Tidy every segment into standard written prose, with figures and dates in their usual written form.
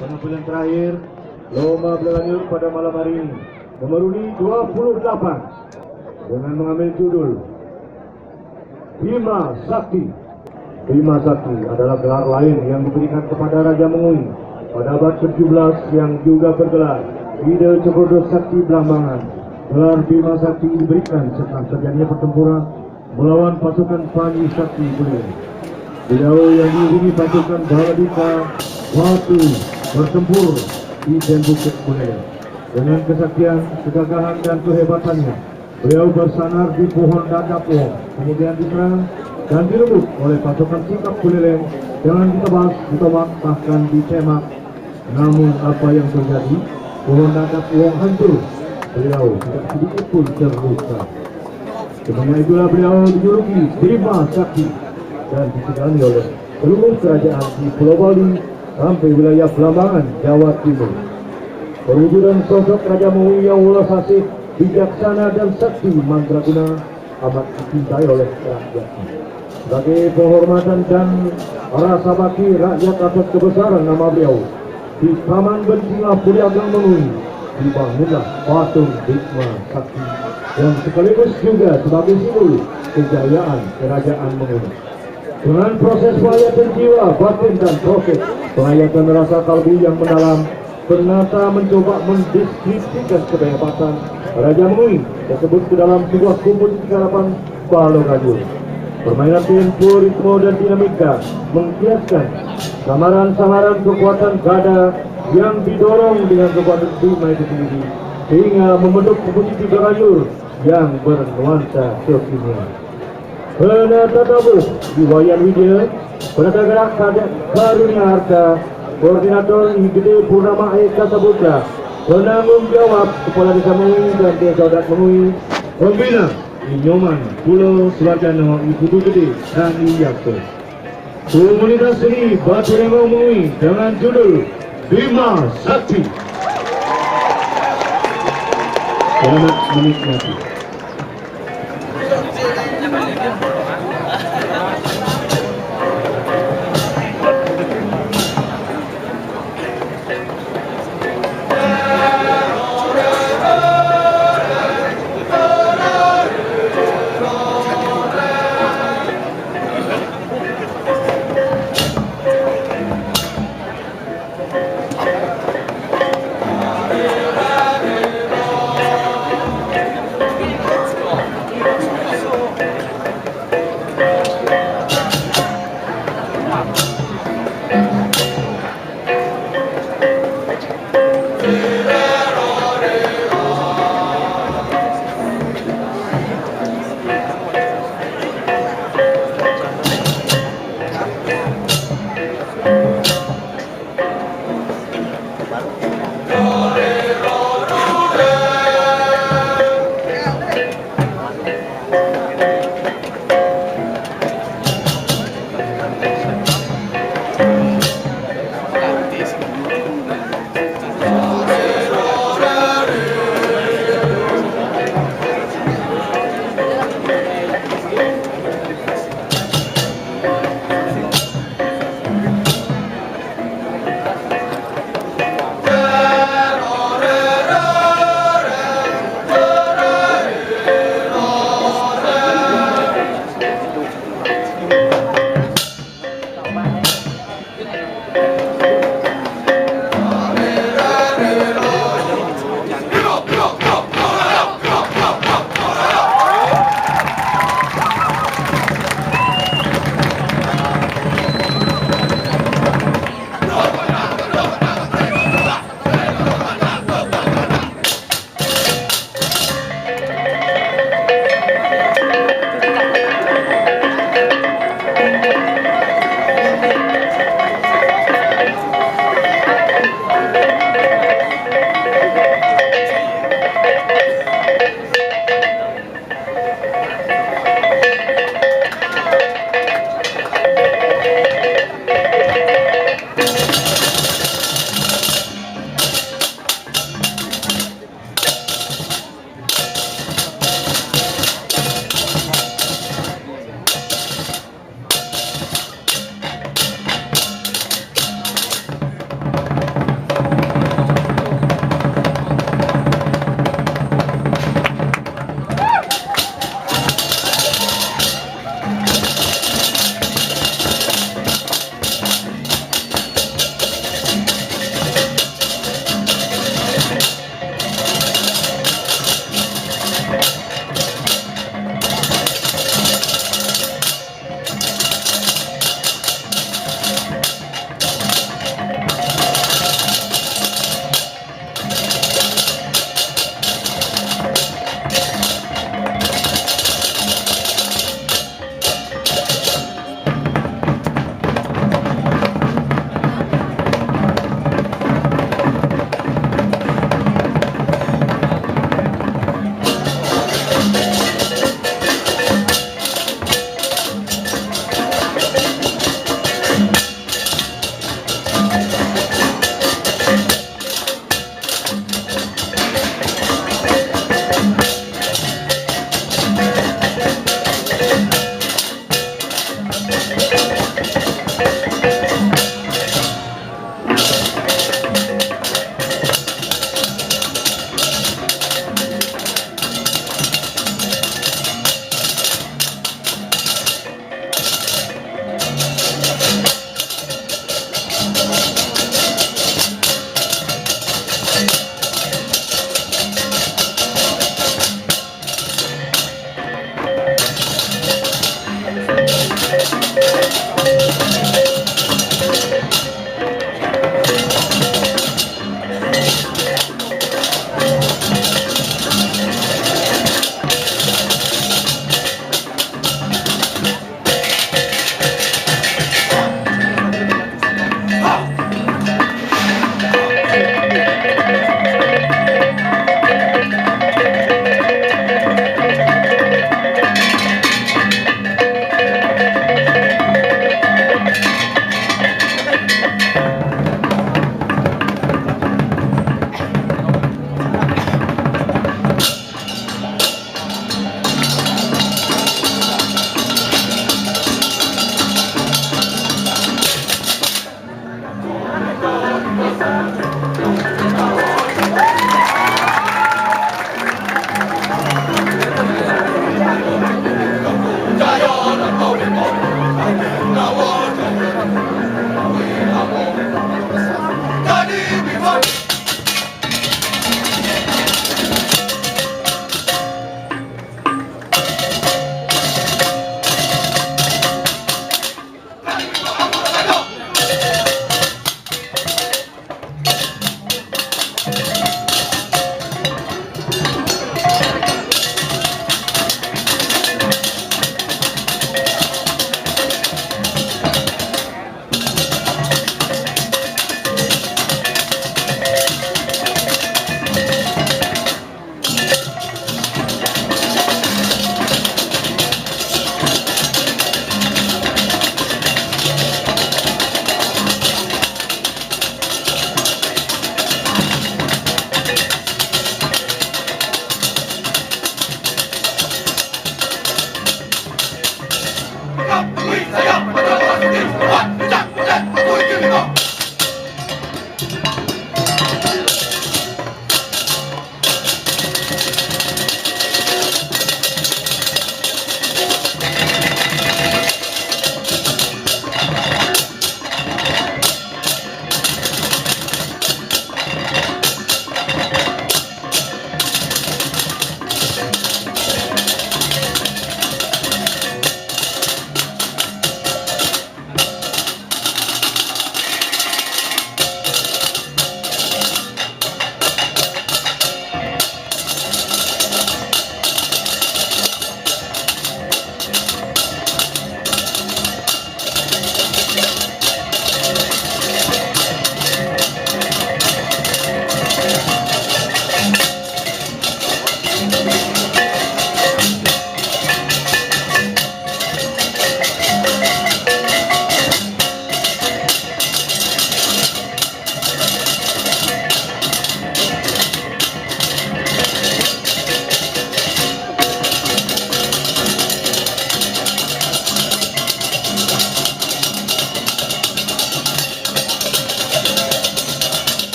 Penampilan terakhir lomba berlanjut pada malam hari ini memenuhi 28 dengan mengambil judul Bima Sakti. Bima Sakti adalah gelar lain yang diberikan kepada Raja Mengui pada abad ke-17 yang juga bergelar Ide Cokodo Sakti Blambangan. Gelar Bima Sakti diberikan setelah terjadinya pertempuran melawan pasukan Panji Sakti Buleleng. Beliau yang diiringi pasukan Baladika waktu bertempur di Den Bukit Buleleng. Dengan kesaktian, kegagahan dan kehebatannya, beliau bersandar di pohon Dadapo, kemudian diserang dan direbut oleh pasukan Sikap Buleleng dengan ditebas, ditomak, bahkan dicemak. Namun apa yang terjadi? Pohon Dadapo hancur. Beliau tidak sedikit pun terluka. Sebenarnya itulah beliau dijuluki Bima Sakti dan disegani oleh seluruh kerajaan di Pulau Bali sampai wilayah Blambangan, Jawa Timur. Perwujudan sosok Raja Mengui yang ulas asih, bijaksana dan sakti mandraguna amat dicintai oleh rakyat. Sebagai penghormatan dan rasa bakti rakyat atas kebesaran nama beliau, di Taman Bencina Puliagang Mengui dibangunlah patung Bima Sakti yang sekaligus juga sebagai simbol kejayaan kerajaan Mengui. Dengan proses penghayatan jiwa, batin dan proses penghayatan rasa kalbu yang mendalam, Penata mencoba mendeskripsikan kehebatan Raja Mengui tersebut ke dalam sebuah komposisi garapan Balogajur. Permainan tempo, ritme dan dinamika mengkiaskan samaran-samaran kekuatan gada yang didorong dengan kekuatan Bima itu sendiri sehingga membentuk komposisi Balogajur yang bernuansa kekinian. Penata tabuh di Wayan Widya, penata gerak Karunia Harta, Koordinator IGD Purnama Eka Saputra, penanggung jawab Kepala Desa Mengui dan Desa Adat Mengui, pembina Inyoman Pulau Sularjana, Ibu Gede dan Iyakto. Komunitas seni Batu Lembang Mengui dengan judul Bima Sakti. Selamat menikmati.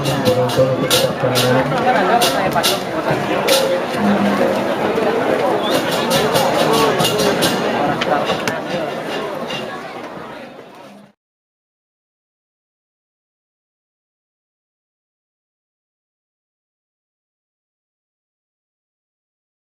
penonton untuk tetap tenang.